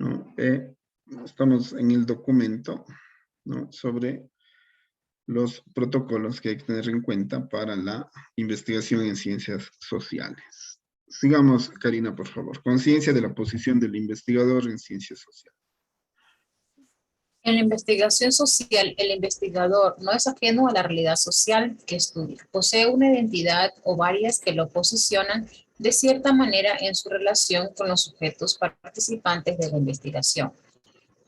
¿no? Estamos en el documento, ¿no?, sobre los protocolos que hay que tener en cuenta para la investigación en ciencias sociales. Sigamos, Karina, por favor. Conciencia de la posición del investigador en ciencias sociales. En la investigación social, el investigador no es ajeno a la realidad social que estudia. Posee una identidad o varias que lo posicionan de cierta manera en su relación con los sujetos participantes de la investigación.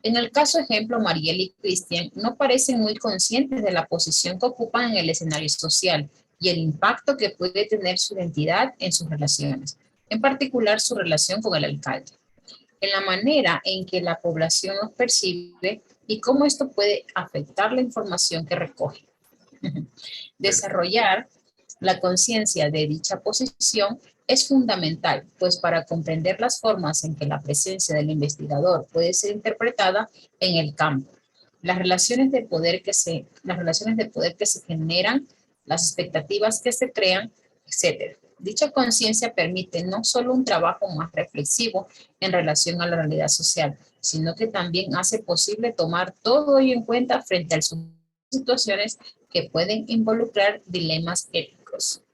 En el caso ejemplo, Mariel y Cristian no parecen muy conscientes de la posición que ocupan en el escenario social y el impacto que puede tener su identidad en sus relaciones, en particular su relación con el alcalde, en la manera en que la población los percibe y cómo esto puede afectar la información que recoge. Desarrollar la conciencia de dicha posición es fundamental, pues para comprender las formas en que la presencia del investigador puede ser interpretada en el campo, las relaciones de poder que se generan, las expectativas que se crean, etc. Dicha conciencia permite no solo un trabajo más reflexivo en relación a la realidad social, sino que también hace posible tomar todo ello en cuenta frente a situaciones que pueden involucrar dilemas éticos.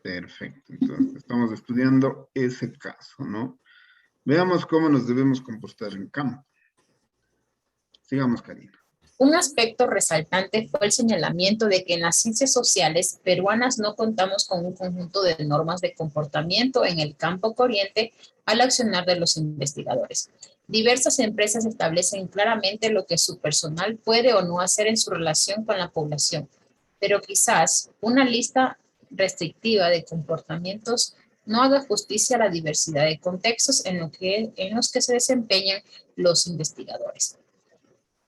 Perfecto. Entonces, estamos estudiando ese caso, ¿no? Veamos cómo nos debemos comportar en campo. Sigamos, Karina. Un aspecto resaltante fue el señalamiento de que en las ciencias sociales peruanas no contamos con un conjunto de normas de comportamiento en el campo corriente al accionar de los investigadores. Diversas empresas establecen claramente lo que su personal puede o no hacer en su relación con la población, pero quizás una lista restrictiva de comportamientos no haga justicia a la diversidad de contextos en los que se desempeñan los investigadores.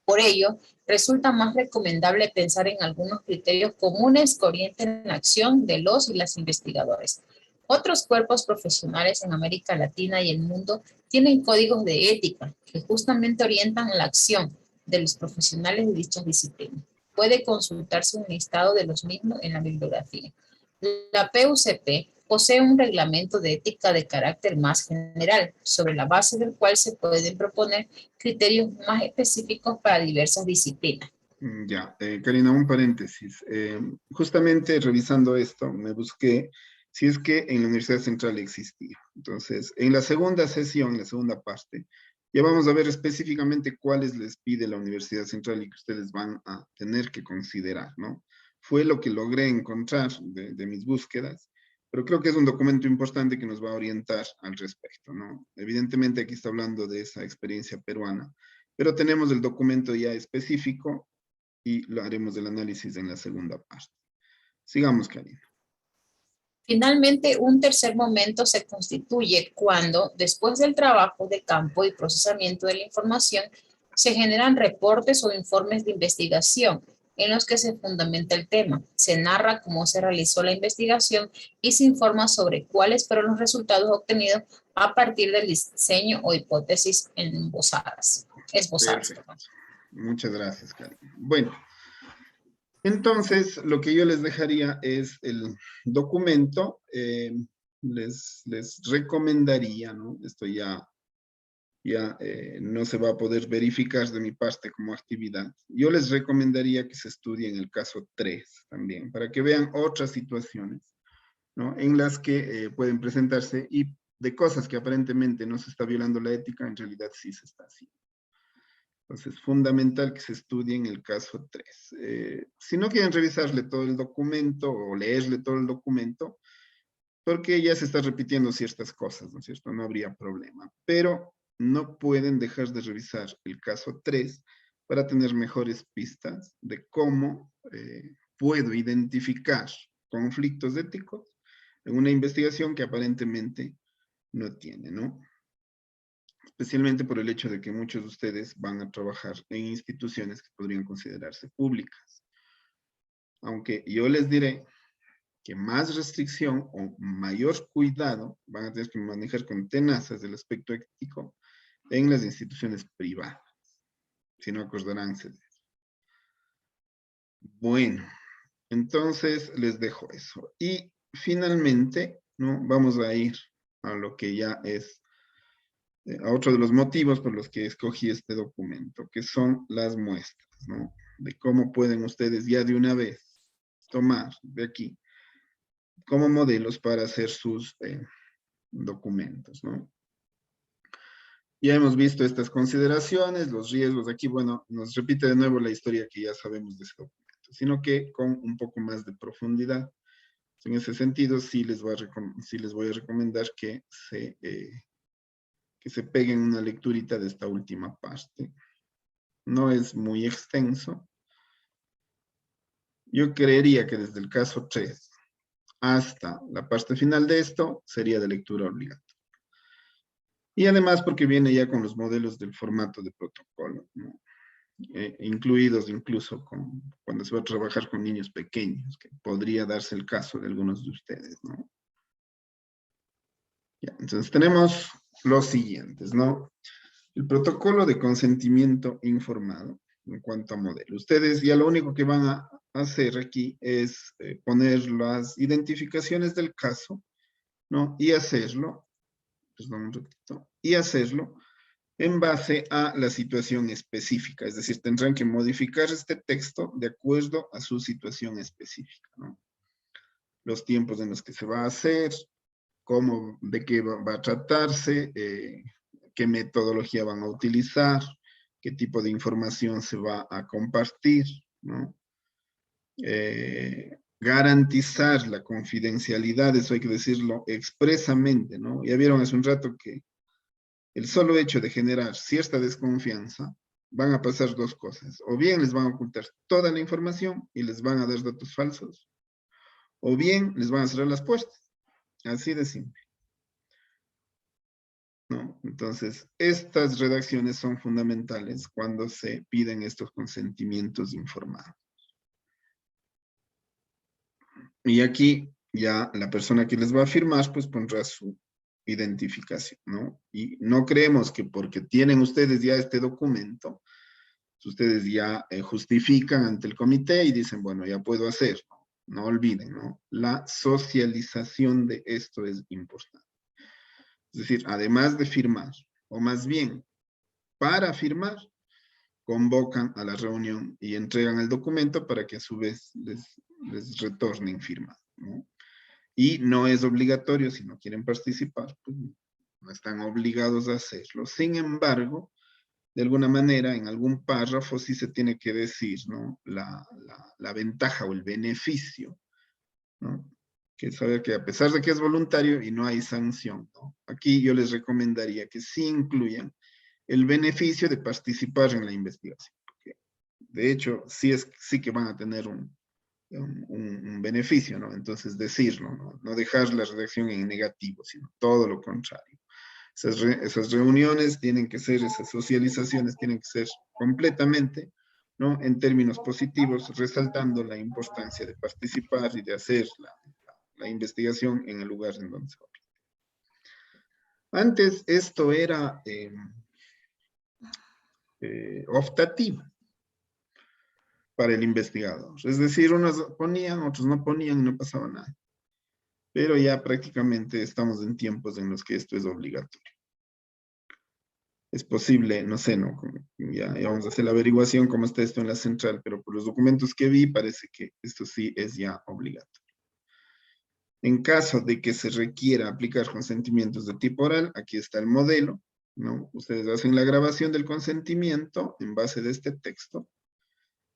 Por ello, resulta más recomendable pensar en algunos criterios comunes que orienten la acción de los y las investigadores. Otros cuerpos profesionales en América Latina y el mundo tienen códigos de ética que justamente orientan la acción de los profesionales de dichas disciplinas. Puede consultarse un listado de los mismos en la bibliografía. La PUCP posee un reglamento de ética de carácter más general, sobre la base del cual se pueden proponer criterios más específicos para diversas disciplinas. Ya, Karina, un paréntesis. Justamente revisando esto, me busqué si es que en la Universidad Central existía. Entonces, en la segunda sesión, la segunda parte, ya vamos a ver específicamente cuáles les pide la Universidad Central y que ustedes van a tener que considerar, ¿no? Fue lo que logré encontrar de mis búsquedas, pero creo que es un documento importante que nos va a orientar al respecto, ¿no? Evidentemente aquí está hablando de esa experiencia peruana, pero tenemos el documento ya específico y lo haremos el análisis en la segunda parte. Sigamos, Karina. Finalmente, un tercer momento se constituye cuando, después del trabajo de campo y procesamiento de la información, se generan reportes o informes de investigación en los que se fundamenta el tema, se narra cómo se realizó la investigación y se informa sobre cuáles fueron los resultados obtenidos a partir del diseño o hipótesis esbozadas. Perfecto. Muchas gracias, Karina. Bueno, entonces lo que yo les dejaría es el documento. Les recomendaría, ¿no? Esto ya no se va a poder verificar de mi parte como actividad. Yo les recomendaría que se estudien el caso 3 también, para que vean otras situaciones, ¿no?, en las que pueden presentarse y de cosas que aparentemente no se está violando la ética, en realidad sí se está haciendo. Entonces, es fundamental que se estudie en el caso 3. Si no quieren revisarle todo el documento o leerle todo el documento, porque ya se está repitiendo ciertas cosas, ¿no es cierto? No habría problema. Pero no pueden dejar de revisar el caso 3 para tener mejores pistas de cómo puedo identificar conflictos éticos en una investigación que aparentemente no tiene, ¿no? Especialmente por el hecho de que muchos de ustedes van a trabajar en instituciones que podrían considerarse públicas. Aunque yo les diré que más restricción o mayor cuidado van a tener que manejar con tenazas del aspecto ético en las instituciones privadas. Si no, acordaránse de eso. Bueno, entonces les dejo eso. Y finalmente, ¿no?, vamos a ir a lo que ya es a otro de los motivos por los que escogí este documento, que son las muestras, ¿no? De cómo pueden ustedes ya de una vez tomar de aquí como modelos para hacer sus documentos, ¿no? Ya hemos visto estas consideraciones, los riesgos. Aquí, bueno, nos repite de nuevo la historia que ya sabemos de ese documento, sino que con un poco más de profundidad. En ese sentido, sí les voy a recomendar que se peguen una lecturita de esta última parte. No es muy extenso. Yo creería que desde el caso 3 hasta la parte final de esto sería de lectura obligatoria. Y además porque viene ya con los modelos del formato de protocolo, ¿no? Incluidos incluso cuando se va a trabajar con niños pequeños, que podría darse el caso de algunos de ustedes, ¿no? Ya, entonces tenemos los siguientes, ¿no? El protocolo de consentimiento informado en cuanto a modelo. Ustedes ya lo único que van a hacer aquí es poner las identificaciones del caso, ¿no? Y hacerlo, perdón un ratito, y hacerlo en base a la situación específica. Es decir, tendrán que modificar este texto de acuerdo a su situación específica, ¿no? Los tiempos en los que se va a hacer, cómo, de qué va a tratarse, qué metodología van a utilizar, qué tipo de información se va a compartir, ¿no? Garantizar la confidencialidad, eso hay que decirlo expresamente, ¿no? Ya vieron hace un rato que el solo hecho de generar cierta desconfianza, van a pasar dos cosas. O bien les van a ocultar toda la información y les van a dar datos falsos, o bien les van a cerrar las puertas. Así de simple, ¿no? Entonces, estas redacciones son fundamentales cuando se piden estos consentimientos informados. Y aquí ya la persona que les va a firmar, pues pondrá su identificación, ¿no? Y no creemos que porque tienen ustedes ya este documento, ustedes ya justifican ante el comité y dicen, bueno, ya puedo hacer. No olviden, ¿no? La socialización de esto es importante. Es decir, además de firmar, o más bien, para firmar, convocan a la reunión y entregan el documento para que a su vez les retornen firmado, ¿no? Y no es obligatorio, si no quieren participar, pues no están obligados a hacerlo. Sin embargo, de alguna manera, en algún párrafo sí se tiene que decir, ¿no? La ventaja o el beneficio, ¿no? Que saber que a pesar de que es voluntario y no hay sanción, ¿no? Aquí yo les recomendaría que sí incluyan el beneficio de participar en la investigación. Porque de hecho, sí que van a tener un beneficio, ¿no? Entonces decirlo, ¿no? No dejar la redacción en negativo, sino todo lo contrario. Esas reuniones tienen que ser, esas socializaciones tienen que ser completamente, ¿no? En términos positivos, resaltando la importancia de participar y de hacer la investigación en el lugar en donde se va a aplicar. Antes esto era optativo para el investigador. Es decir, unos ponían, otros no ponían y no pasaba nada. Pero ya prácticamente estamos en tiempos en los que esto es obligatorio. Es posible, no sé, ¿no? Ya vamos a hacer la averiguación cómo está esto en la central, pero por los documentos que vi parece que esto sí es ya obligatorio. En caso de que se requiera aplicar consentimientos de tipo oral, aquí está el modelo, ¿no? Ustedes hacen la grabación del consentimiento en base de este texto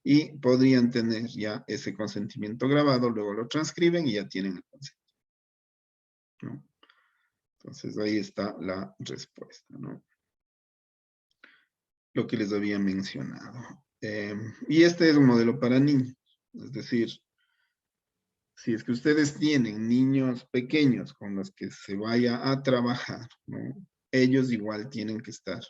y podrían tener ya ese consentimiento grabado, luego lo transcriben y ya tienen el consentimiento, ¿no? Entonces ahí está la respuesta, ¿no? Lo que les había mencionado. Y este es un modelo para niños, es decir, si es que ustedes tienen niños pequeños con los que se vaya a trabajar, ¿no? Ellos igual tienen que estar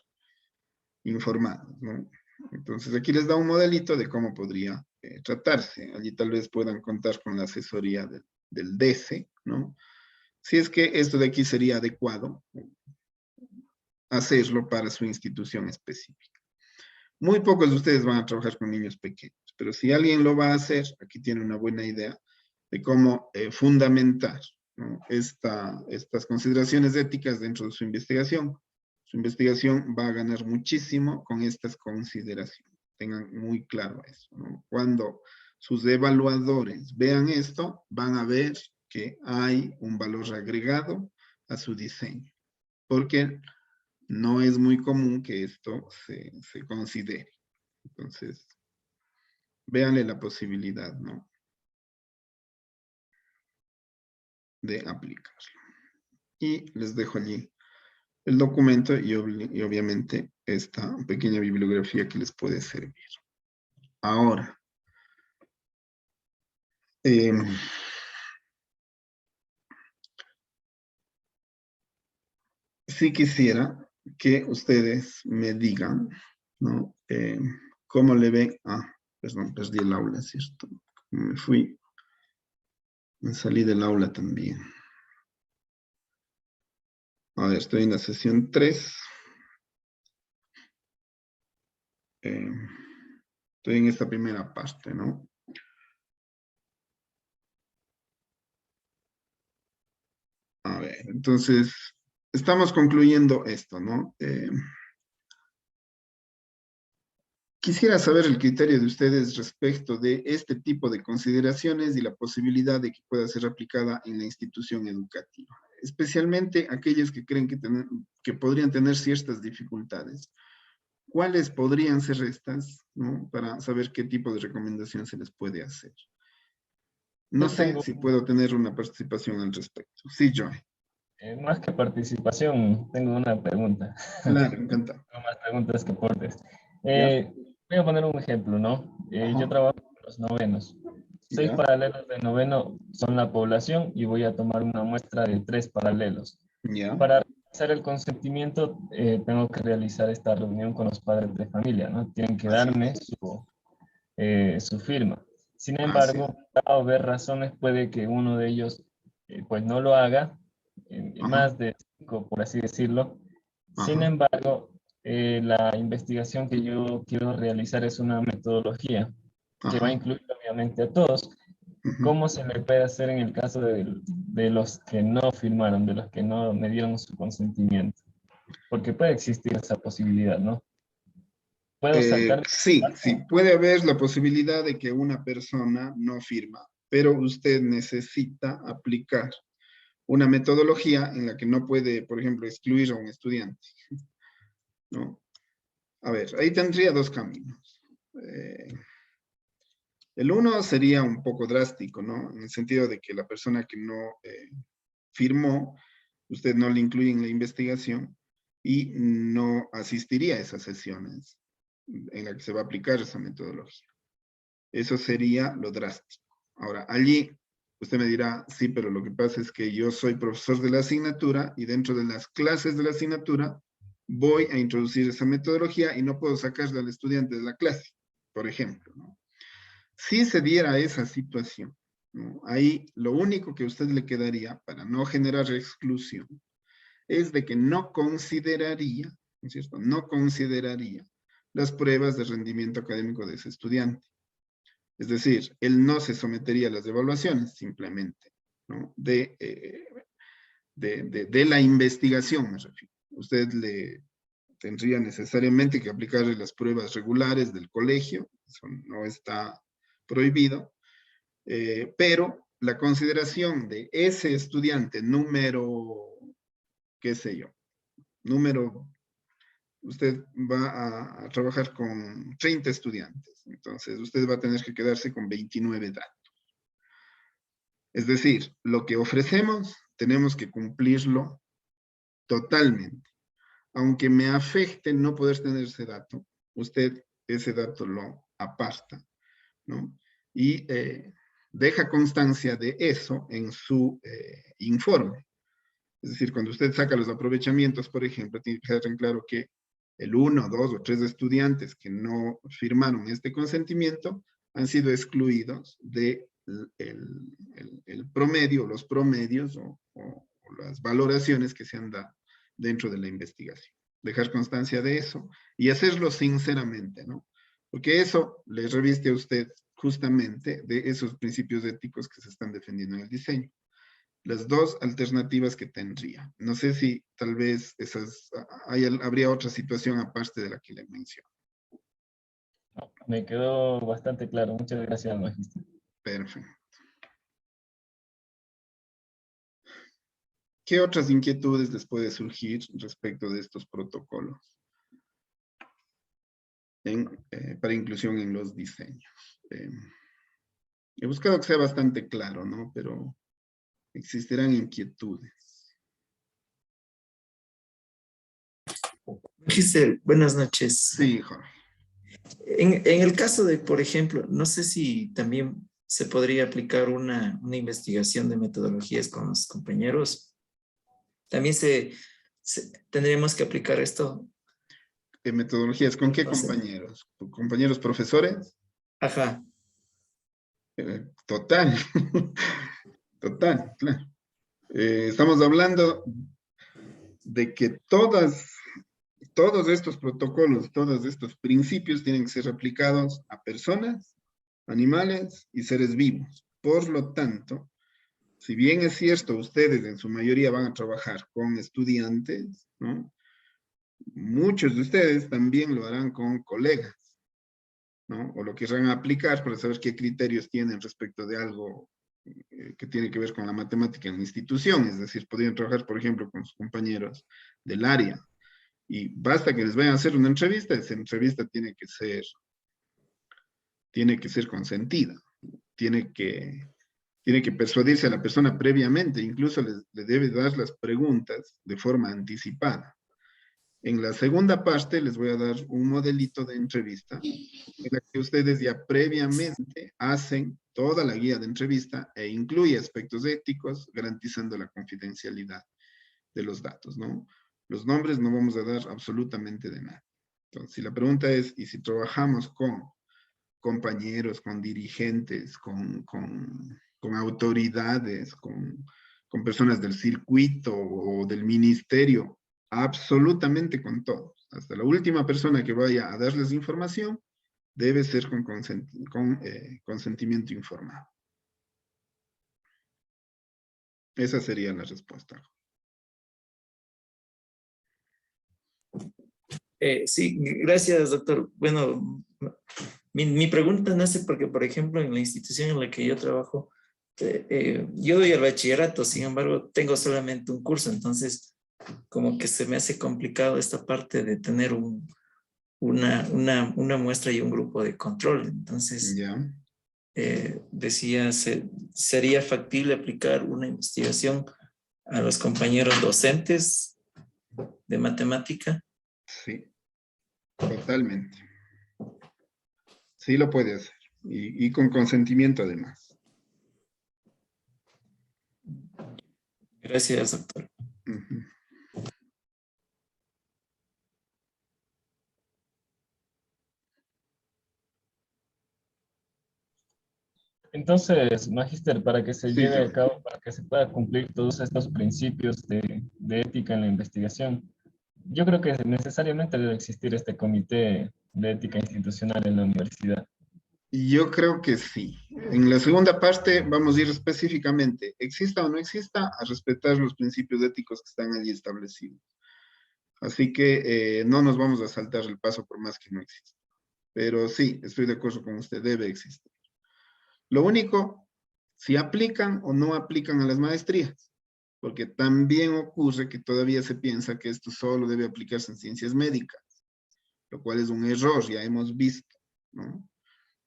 informados, ¿no? Entonces aquí les da un modelito de cómo podría tratarse. Allí tal vez puedan contar con la asesoría del DECE, ¿no? Si es que esto de aquí sería adecuado hacerlo para su institución específica. Muy pocos de ustedes van a trabajar con niños pequeños, pero si alguien lo va a hacer, aquí tiene una buena idea de cómo fundamentar, ¿no? Estas consideraciones éticas dentro de su investigación, Su investigación va a ganar muchísimo con estas consideraciones. Tengan muy claro eso, ¿no? Cuando sus evaluadores vean esto, van a ver que hay un valor agregado a su diseño, porque no es muy común que esto se considere. Entonces, véanle la posibilidad, ¿no?, de aplicarlo. Y les dejo allí el documento y obviamente esta pequeña bibliografía que les puede servir. Ahora, sí quisiera que ustedes me digan, ¿no?, cómo le ven. Perdón, perdí el aula, ¿cierto? Me fui, me salí del aula también. A ver, estoy en la sesión 3. Estoy en esta primera parte, ¿no? A ver, entonces, estamos concluyendo esto, ¿no? Quisiera saber el criterio de ustedes respecto de este tipo de consideraciones y la posibilidad de que pueda ser aplicada en la institución educativa, especialmente aquellos que creen que podrían tener ciertas dificultades. ¿Cuáles podrían ser estas, ¿no?, para saber qué tipo de recomendación se les puede hacer? No Yo sé tengo, si puedo tener una participación al respecto. Sí, Joy. más que participación, tengo una pregunta. Claro, encantado. Tengo más preguntas que aportes. ¿Ya? Voy a poner un ejemplo, ¿no? Ajá. Yo trabajo con los novenos. 6 ¿Ya? paralelos de noveno son la población y voy a tomar una muestra de 3 paralelos. ¿Ya? Para realizar el consentimiento, tengo que realizar esta reunión con los padres de familia, ¿no? Tienen que Así darme es. su firma. Sin Así es. embargo, a ver razones, puede que uno de ellos pues no lo haga, Ajá. más de 5, por así decirlo. Sin Ajá. embargo, la investigación que yo quiero realizar es una metodología que va a Ajá. incluir obviamente a todos. Ujú. ¿Cómo se le puede hacer en el caso de los que no firmaron, de los que no me dieron su consentimiento? Porque puede existir esa posibilidad, ¿no? Puedo saltar. Sí, sí, puede haber la posibilidad de que una persona no firma, pero usted necesita aplicar una metodología en la que no puede, por ejemplo, excluir a un estudiante, ¿no? A ver, ahí tendría dos caminos. El uno sería un poco drástico, ¿no? En el sentido de que la persona que no firmó, usted no le incluye en la investigación y no asistiría a esas sesiones en las que se va a aplicar esa metodología. Eso sería lo drástico. Ahora, allí usted me dirá, sí, pero lo que pasa es que yo soy profesor de la asignatura y dentro de las clases de la asignatura voy a introducir esa metodología y no puedo sacarle al estudiante de la clase, por ejemplo, ¿no? Si se diera esa situación, ¿no?, ahí lo único que a usted le quedaría para no generar exclusión es de que no consideraría, ¿no es cierto?, no consideraría las pruebas de rendimiento académico de ese estudiante. Es decir, él no se sometería a las evaluaciones simplemente, ¿no?, de la investigación, me refiero. Usted le tendría necesariamente que aplicarle las pruebas regulares del colegio, eso no está prohibido, pero la consideración de ese estudiante número, qué sé yo, usted va a trabajar con 30 estudiantes, entonces usted va a tener que quedarse con 29 datos. Es decir, lo que ofrecemos tenemos que cumplirlo totalmente. Aunque me afecte no poder tener ese dato, usted ese dato lo aparta, ¿no? Y deja constancia de eso en su informe. Es decir, cuando usted saca los aprovechamientos, por ejemplo, tiene que dejar en claro que el 1, 2 o 3 estudiantes que no firmaron este consentimiento han sido excluidos de el promedio, los promedios o las valoraciones que se han dado dentro de la investigación. Dejar constancia de eso y hacerlo sinceramente, ¿no? Porque eso le reviste a usted justamente de esos principios éticos que se están defendiendo en el diseño. las dos alternativas que tendría. No sé si tal vez habría otra situación aparte de la que le menciono. No, me quedó bastante claro. Muchas gracias, magíster. Perfecto. ¿Qué otras inquietudes les puede surgir respecto de estos protocolos para inclusión en los diseños? He buscado que sea bastante claro, ¿no? Pero existirán inquietudes. Giselle, buenas noches. Sí, Jorge. En el caso de, por ejemplo, no sé si también se podría aplicar una investigación de metodologías con los compañeros. También tendríamos que aplicar esto. Metodologías, ¿con qué No sé. compañeros? ¿Compañeros profesores? Ajá. Total. Total, claro. Estamos hablando de que todos estos protocolos, todos estos principios tienen que ser aplicados a personas, animales y seres vivos. Por lo tanto, si bien es cierto, ustedes en su mayoría van a trabajar con estudiantes, ¿no? Muchos de ustedes también lo harán con colegas, ¿no? O lo querrán aplicar para saber qué criterios tienen respecto de algo que tiene que ver con la matemática en la institución. Es decir, podrían trabajar, por ejemplo, con sus compañeros del área. Y basta que les vayan a hacer una entrevista, esa entrevista tiene que ser consentida. Tiene que persuadirse a la persona previamente, incluso le debe dar las preguntas de forma anticipada. En la segunda parte les voy a dar un modelito de entrevista en la que ustedes ya previamente hacen toda la guía de entrevista e incluye aspectos éticos garantizando la confidencialidad de los datos, ¿no? Los nombres no vamos a dar absolutamente de nada. Entonces, si la pregunta es, ¿y si trabajamos con compañeros, con dirigentes, con autoridades, con personas del circuito o del ministerio? Absolutamente con todos. Hasta la última persona que vaya a darles información debe ser con consentimiento informado. Esa sería la respuesta. Sí, gracias, doctor. Bueno, mi pregunta nace porque, por ejemplo, en la institución en la que yo trabajo, yo doy el bachillerato, sin embargo, tengo solamente un curso, entonces como que se me hace complicado esta parte de tener una muestra y un grupo de control. Entonces, ¿Ya? decía, ¿sería factible aplicar una investigación a los compañeros docentes de matemática? Sí, totalmente. Sí lo puede hacer. Y con consentimiento además. Gracias, doctor. Uh-huh. Entonces, magíster, para que se Sí, lleve sí. a cabo, para que se pueda cumplir todos estos principios de ética en la investigación, yo creo que necesariamente debe existir este comité de ética institucional en la universidad. Yo creo que sí. En la segunda parte vamos a ir específicamente, exista o no exista, a respetar los principios éticos que están allí establecidos. Así que no nos vamos a saltar el paso por más que no exista. Pero sí, estoy de acuerdo con usted, debe existir. Lo único, si aplican o no aplican a las maestrías, porque también ocurre que todavía se piensa que esto solo debe aplicarse en ciencias médicas, lo cual es un error, ya hemos visto, ¿no?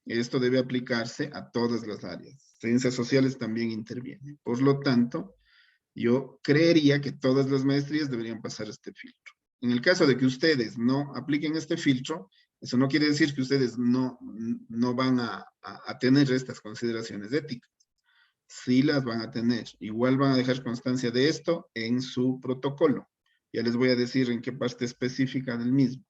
Esto debe aplicarse a todas las áreas. Ciencias sociales también intervienen. Por lo tanto, yo creería que todas las maestrías deberían pasar este filtro. En el caso de que ustedes no apliquen este filtro, eso no quiere decir que ustedes no van a tener estas consideraciones éticas. Sí las van a tener. Igual van a dejar constancia de esto en su protocolo. Ya les voy a decir en qué parte específica del mismo.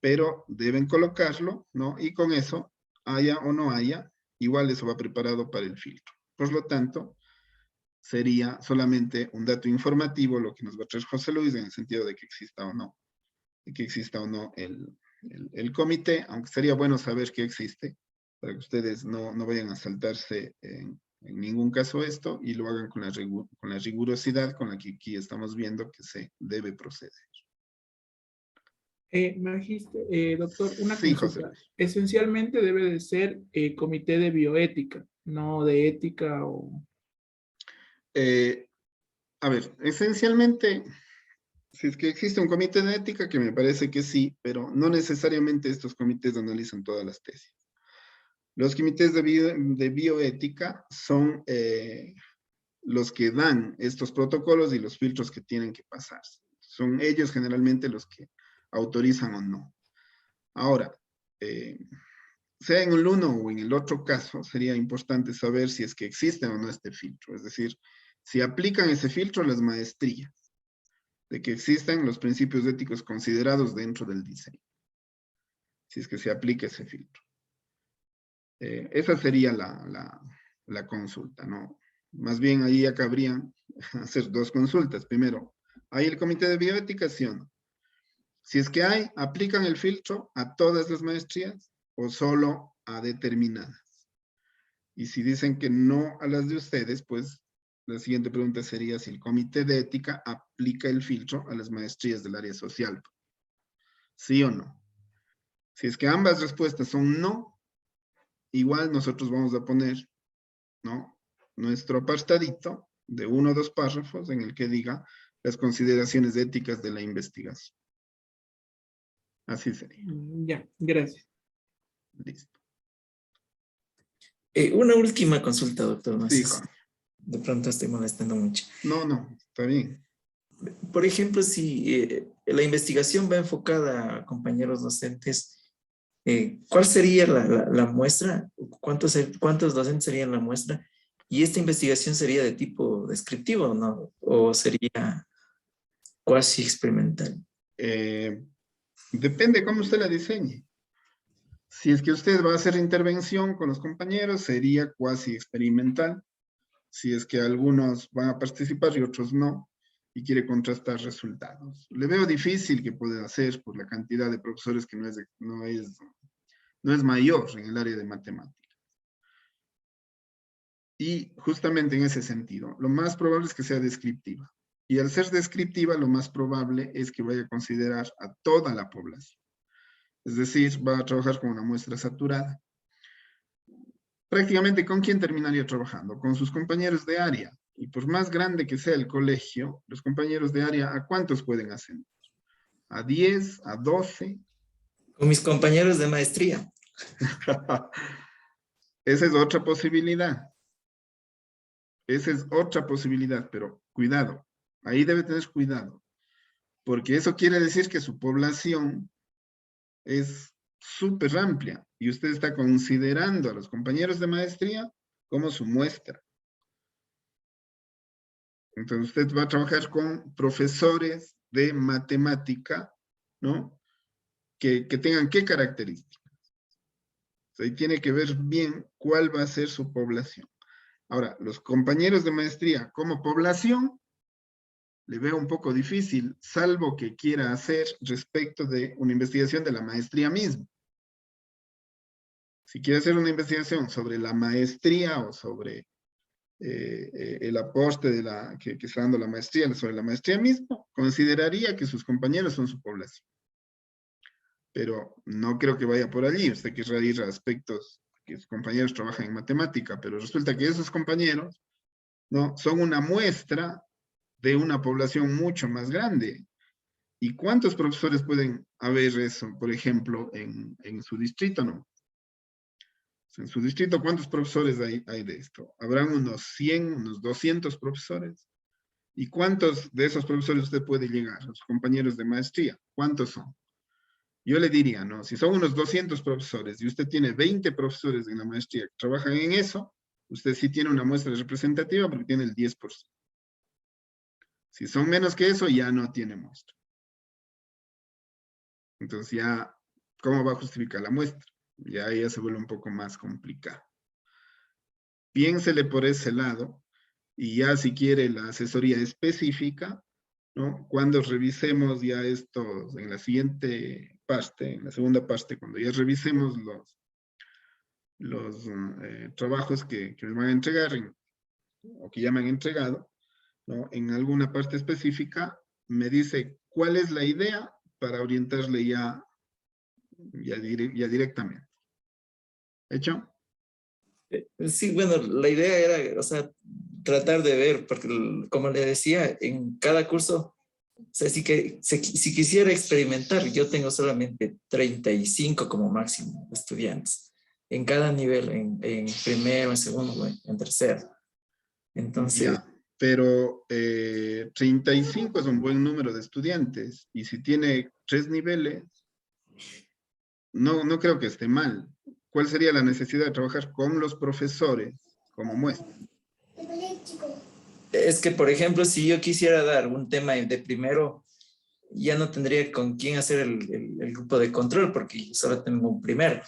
Pero deben colocarlo, ¿no? Y con eso, haya o no haya, igual eso va preparado para el filtro. Por lo tanto, sería solamente un dato informativo lo que nos va a traer José Luis en el sentido de que exista o no, el comité, aunque sería bueno saber que existe, para que ustedes no vayan a saltarse en en ningún caso esto y lo hagan con la rigurosidad con la que aquí estamos viendo que se debe proceder. Doctor, una Sí, José consulta. Luis. Esencialmente debe de ser comité de bioética, no de ética o... A ver, esencialmente, si es que existe un comité de ética, que me parece que sí, pero no necesariamente estos comités analizan todas las tesis. Los comités de bioética son los que dan estos protocolos y los filtros que tienen que pasar. Son ellos generalmente los que autorizan o no. Ahora, sea en el uno o en el otro caso, sería importante saber si es que existe o no este filtro. Es decir, si aplican ese filtro a las maestrías, de que existan los principios éticos considerados dentro del diseño. Si es que se aplica ese filtro. Esa sería la consulta, ¿no? Más bien ahí ya cabrían hacer dos consultas. Primero, ¿hay el comité de bioética, sí o no? Si es que hay, ¿aplican el filtro a todas las maestrías o solo a determinadas? Y si dicen que no a las de ustedes, pues la siguiente pregunta sería si el comité de ética aplica el filtro a las maestrías del área social. ¿Sí o no? Si es que ambas respuestas son no, igual nosotros vamos a poner, ¿no?, nuestro apartadito de 1 o 2 párrafos en el que diga las consideraciones éticas de la investigación. Así sería. Ya, gracias. Listo. Una última consulta, doctor. No Sí, sé si Juan. de pronto estoy molestando mucho. No, está bien. Por ejemplo, si la investigación va enfocada a compañeros docentes, ¿cuál sería la muestra? ¿Cuántos docentes serían la muestra? ¿Y esta investigación sería de tipo descriptivo, no? ¿O sería cuasi experimental? Depende cómo usted la diseñe. Si es que usted va a hacer intervención con los compañeros, sería cuasi experimental. Si es que algunos van a participar y otros no, y quiere contrastar resultados. Le veo difícil que pueda hacer por la cantidad de profesores que no es mayor en el área de matemáticas. Y justamente en ese sentido, lo más probable es que sea descriptiva. Y al ser descriptiva, lo más probable es que vaya a considerar a toda la población. Es decir, va a trabajar con una muestra saturada. Prácticamente, ¿con quién terminaría trabajando? Con sus compañeros de área. Y por más grande que sea el colegio, los compañeros de área, ¿a cuántos pueden ascender? ¿A 10? ¿A 12? Con mis compañeros de maestría. Esa es otra posibilidad. Esa es otra posibilidad, pero cuidado. Ahí debe tener cuidado. Porque eso quiere decir que su población es súper amplia y usted está considerando a los compañeros de maestría como su muestra. Entonces usted va a trabajar con profesores de matemática, ¿no? Que tengan qué características. Ahí tiene que ver bien cuál va a ser su población. Ahora, los compañeros de maestría como población, le veo un poco difícil, salvo que quiera hacer respecto de una investigación de la maestría misma. Si quiere hacer una investigación sobre la maestría o sobre el aporte que está dando la maestría, sobre la maestría misma, consideraría que sus compañeros son su población. Pero no creo que vaya por allí. Usted querrá ir a aspectos que sus compañeros trabajan en matemática, pero resulta que esos compañeros, ¿no?, son una muestra de una población mucho más grande. ¿Y cuántos profesores pueden haber eso, por ejemplo, en su distrito, no? En su distrito, ¿cuántos profesores hay de esto? Habrán unos 100, unos 200 profesores. ¿Y cuántos de esos profesores usted puede llegar? Los compañeros de maestría, ¿cuántos son? Yo le diría, ¿no? Si son unos 200 profesores y usted tiene 20 profesores en la maestría que trabajan en eso, usted sí tiene una muestra representativa porque tiene el 10%. Si son menos que eso, ya no tiene muestra. Entonces ya, ¿cómo va a justificar la muestra? Ya se vuelve un poco más complicado. Piénsele por ese lado y ya si quiere la asesoría específica, ¿no?, cuando revisemos ya esto en la siguiente parte, en la segunda parte, cuando ya revisemos los trabajos que les van a entregar o que ya me han entregado, ¿no? En alguna parte específica, me dice cuál es la idea para orientarle ya directamente. ¿Hecho? Sí, bueno, la idea era, o sea, tratar de ver, porque como le decía, en cada curso, o sea, si quisiera experimentar, yo tengo solamente 35 como máximo estudiantes, en cada nivel, en primero, en segundo, en tercero. Entonces, Ya, pero 35 es un buen número de estudiantes, y si tiene 3 niveles, no creo que esté mal. ¿Cuál sería la necesidad de trabajar con los profesores como muestra? es que, por ejemplo, si yo quisiera dar un tema de primero, ya no tendría con quién hacer el grupo de control, porque solo tengo un primero.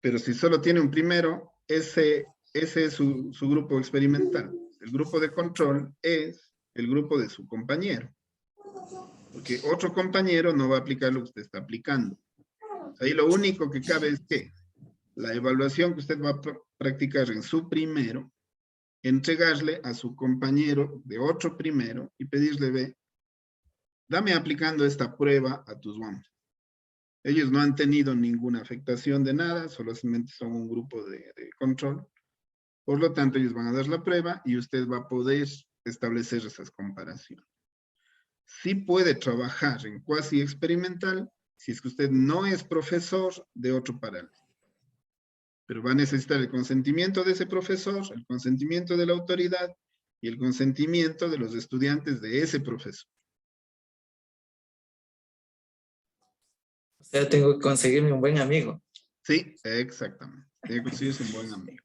Pero si solo tiene un primero, ese es su grupo experimental. El grupo de control es el grupo de su compañero, porque otro compañero no va a aplicar lo que usted está aplicando. Ahí lo único que cabe es que la evaluación que usted va a practicar en su primero, entregarle a su compañero de otro primero y pedirle, ve, dame aplicando esta prueba a tus WAMs. Ellos no han tenido ninguna afectación de nada, solamente son un grupo de control. Por lo tanto, ellos van a dar la prueba y usted va a poder establecer esas comparaciones. Sí puede trabajar en cuasi experimental si es que usted no es profesor de otro paralelo. Pero va a necesitar el consentimiento de ese profesor, el consentimiento de la autoridad y el consentimiento de los estudiantes de ese profesor. O sea, tengo que conseguirme un buen amigo. Sí, exactamente. Tiene que conseguirse un buen amigo.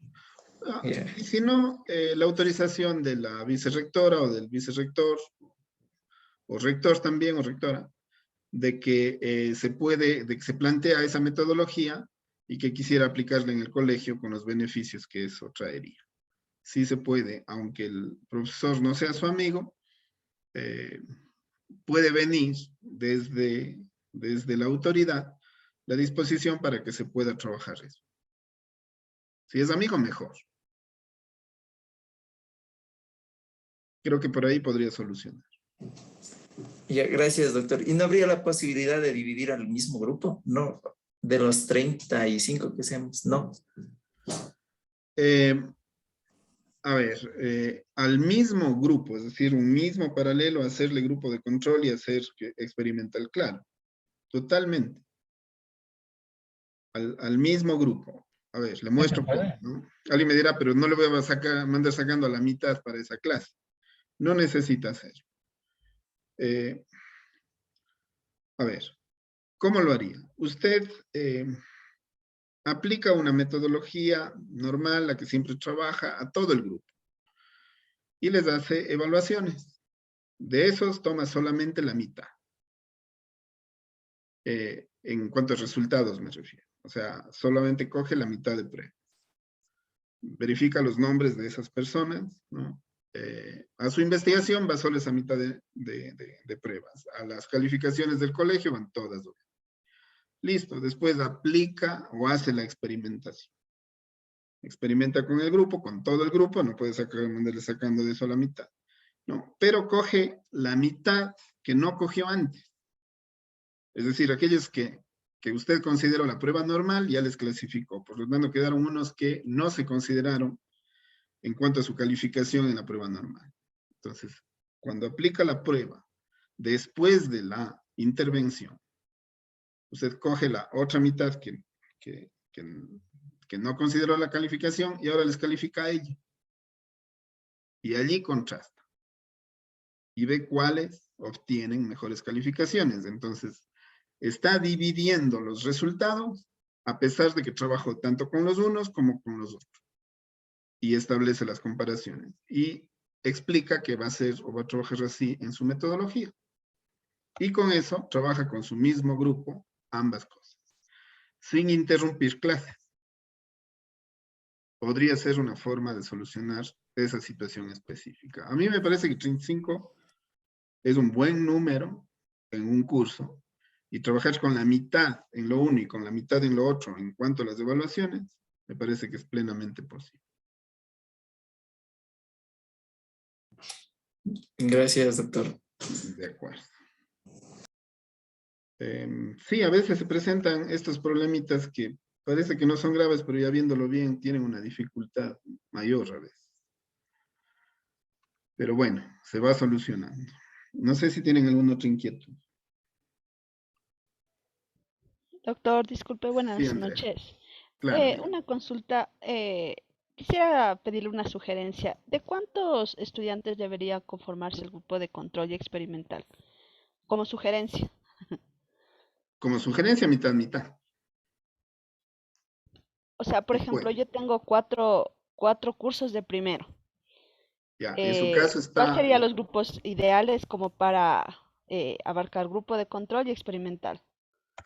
Yeah. Y si no, la autorización de la vicerrectora o del vicerrector, o rector también, o rectora, de que de que se plantea esa metodología y que quisiera aplicarla en el colegio con los beneficios que eso traería. Sí se puede, aunque el profesor no sea su amigo, puede venir desde la autoridad la disposición para que se pueda trabajar eso. Si es amigo, mejor. Creo que por ahí podría solucionar. Ya, gracias, doctor. ¿Y no habría la posibilidad de dividir al mismo grupo? No, de los 35 que seamos, no. A ver, al mismo grupo, es decir, un mismo paralelo, hacerle grupo de control y hacer experimental, claro, totalmente. Al mismo grupo. A ver, le muestro cómo, ¿no? Alguien me dirá, pero no le voy a mandar sacando a la mitad para esa clase. No necesita hacerlo. A ver, ¿cómo lo haría? Usted aplica una metodología normal, la que siempre trabaja, a todo el grupo. Y les hace evaluaciones. De esos toma solamente la mitad. En cuanto a resultados me refiero. O sea, solamente coge la mitad de pruebas. Verifica los nombres de esas personas, ¿no? A su investigación va solo esa mitad de pruebas. A las calificaciones del colegio van todas. Listo, después aplica o hace la experimentación. Experimenta con el grupo, con todo el grupo, no puede mandarle sacando de eso la mitad. No, pero coge la mitad que no cogió antes. Es decir, aquellos que usted consideró la prueba normal, ya les clasificó. Por lo tanto, quedaron unos que no se consideraron en cuanto a su calificación en la prueba normal. Entonces, cuando aplica la prueba, después de la intervención, usted coge la otra mitad que no consideró la calificación y ahora les califica a ella. Y allí contrasta. Y ve cuáles obtienen mejores calificaciones. Entonces, está dividiendo los resultados a pesar de que trabajó tanto con los unos como con los otros. Y establece las comparaciones. Y explica que va a hacer o va a trabajar así en su metodología. Y con eso trabaja con su mismo grupo ambas cosas, sin interrumpir clases. Podría ser una forma de solucionar esa situación específica. A mí me parece que 35 es un buen número en un curso, y trabajar con la mitad en lo uno y con la mitad en lo otro en cuanto a las evaluaciones, me parece que es plenamente posible. Gracias, doctor. De acuerdo. Sí, a veces se presentan estos problemitas que parece que no son graves, pero ya viéndolo bien, tienen una dificultad mayor a veces. Pero bueno, se va solucionando. No sé si tienen alguna otra inquietud. Doctor, disculpe, Sí, buenas Andrea. noches. Claro, diga. Una consulta. Quisiera pedirle una sugerencia. ¿De cuántos estudiantes debería conformarse el grupo de control y experimental? Como sugerencia. Como sugerencia, mitad, mitad. O sea, por Se ejemplo, puede. yo tengo cuatro cursos de primero. Ya, en su caso ¿Cuál está, serían los grupos ideales como para abarcar grupo de control y experimental?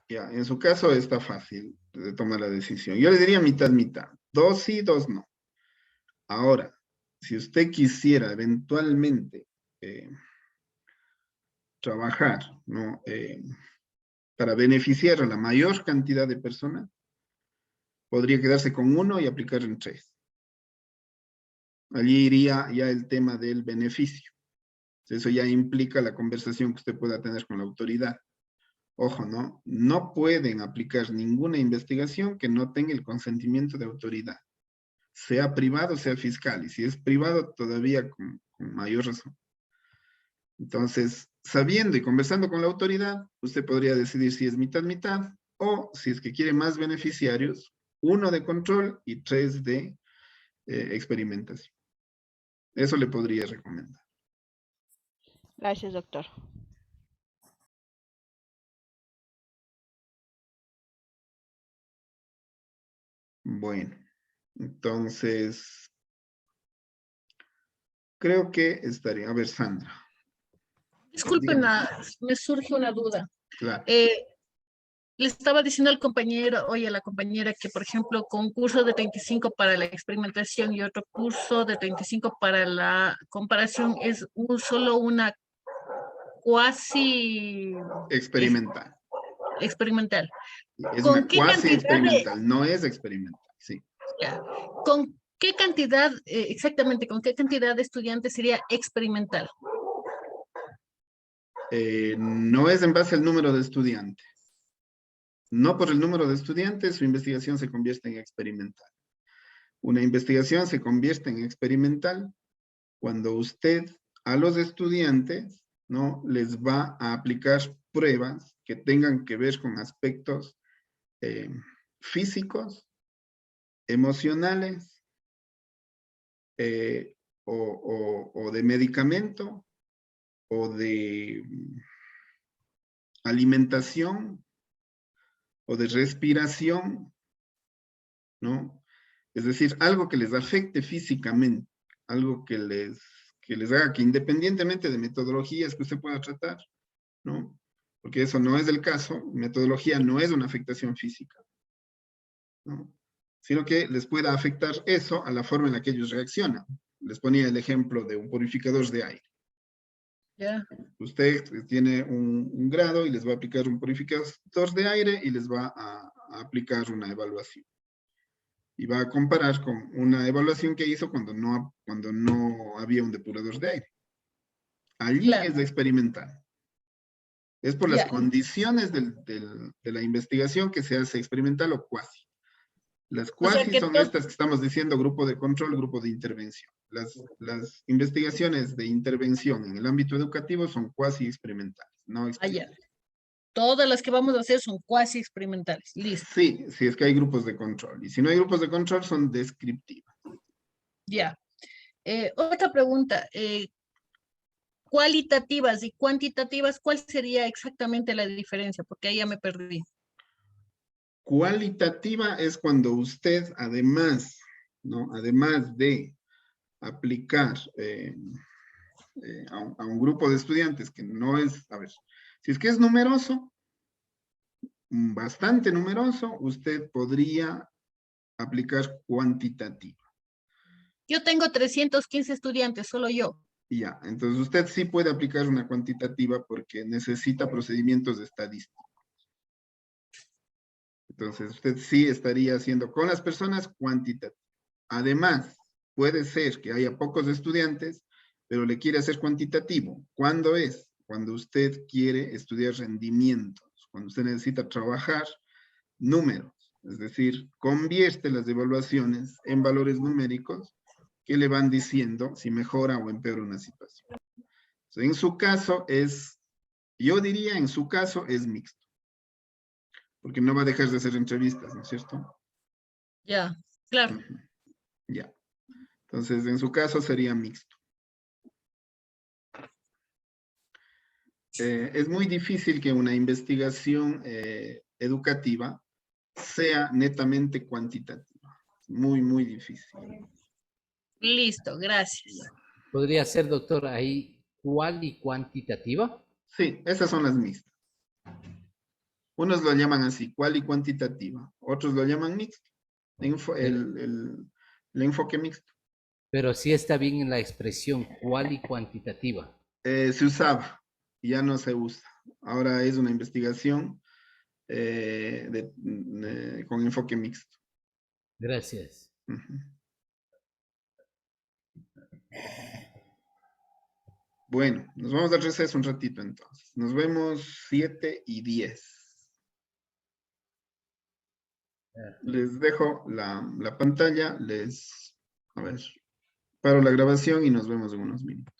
ya, en su caso está fácil de tomar la decisión. Yo le diría mitad, mitad. Dos sí, dos no. Ahora, si usted quisiera eventualmente eh, trabajar, ¿no? Para beneficiar a la mayor cantidad de personas, podría quedarse con uno y aplicar en tres. Allí iría ya el tema del beneficio. Eso ya implica la conversación que usted pueda tener con la autoridad. Ojo, ¿no? No pueden aplicar ninguna investigación que no tenga el consentimiento de autoridad, sea privado, sea fiscal. Y si es privado, todavía con mayor razón. Entonces, sabiendo y conversando con la autoridad, usted podría decidir si es mitad, mitad, o si es que quiere más beneficiarios, uno de control y tres de experimentación. Eso le podría recomendar. Gracias, doctor. Bueno, entonces, creo que estaría. A ver, Sandra. Disculpen, Dígame. me surge una duda. Claro. Le estaba diciendo al compañero, oye, a la compañera que, por ejemplo, con un curso de 35 para la experimentación y otro curso de 35 para la comparación, es solo una cuasi Experimental. experimental. Es ¿Con una qué cuasi cantidad experimental, no es experimental, sí. ya, con qué cantidad, exactamente, con qué cantidad de estudiantes sería experimental? No es en base al número de estudiantes. No por el número de estudiantes, su investigación se convierte en experimental. Una investigación se convierte en experimental cuando usted a los estudiantes, ¿no?, les va a aplicar pruebas que tengan que ver con aspectos físicos, emocionales, o de medicamento, o de alimentación, o de respiración, ¿no? Es decir, algo que les afecte físicamente, algo que les haga que independientemente de metodologías que usted pueda tratar, ¿no? Porque eso no es el caso, metodología no es una afectación física, ¿no? Sino que les pueda afectar eso a la forma en la que ellos reaccionan. Les ponía el ejemplo de un purificador de aire. Ya. Usted tiene un grado y les va a aplicar un purificador de aire y les va a aplicar una evaluación. Y va a comparar con una evaluación que hizo cuando no había un depurador de aire. Allí Claro. es de experimental. Es por las Ya. condiciones de la investigación que se hace experimental o cuasi. Las O sea cuasi que son estas que estamos diciendo, grupo de control, grupo de intervención. Las investigaciones de intervención en el ámbito educativo son cuasi experimentales, no experimentales. Todas las que vamos a hacer son cuasi experimentales. Listo. Sí, si es que hay grupos de control. Y si no hay grupos de control, son descriptivas. Ya. Otra pregunta. Cualitativas y cuantitativas, ¿cuál sería exactamente la diferencia? Porque ahí ya me perdí. Cualitativa es cuando usted, además, ¿no?, además de aplicar a un grupo de estudiantes que no es, a ver, si es que es numeroso, bastante numeroso, usted podría aplicar cuantitativa. Yo tengo 315 estudiantes, solo yo. Y ya, entonces usted sí puede aplicar una cuantitativa porque necesita procedimientos estadísticos. Entonces usted sí estaría haciendo con las personas cuantitativa. Además, puede ser que haya pocos estudiantes pero le quiere hacer cuantitativo. ¿Cuándo es? Cuando usted quiere estudiar rendimientos, cuando usted necesita trabajar números, es decir, convierte las evaluaciones en valores numéricos que le van diciendo si mejora o empeora una situación. Entonces, en su caso es, yo diría en su caso es mixto, porque no va a dejar de hacer entrevistas, ¿no es cierto? Ya, claro. Ujú. Ya. Entonces, en su caso sería mixto. Es muy difícil que una investigación educativa sea netamente cuantitativa. Muy, muy difícil. Listo, gracias. ¿Podría ser, doctor, ahí cual y cuantitativa? Sí, esas son las mixtas. Unos lo llaman así, cual y cuantitativa. Otros lo llaman mixto. El enfoque mixto. Pero sí está bien en la expresión cual y cuantitativa. Se usaba, ya no se usa. Ahora es una investigación con enfoque mixto. Gracias. Ujú. Bueno, nos vamos al receso un ratito entonces. Nos vemos 7:10. Les dejo la pantalla, a ver, paro la grabación y nos vemos en unos minutos.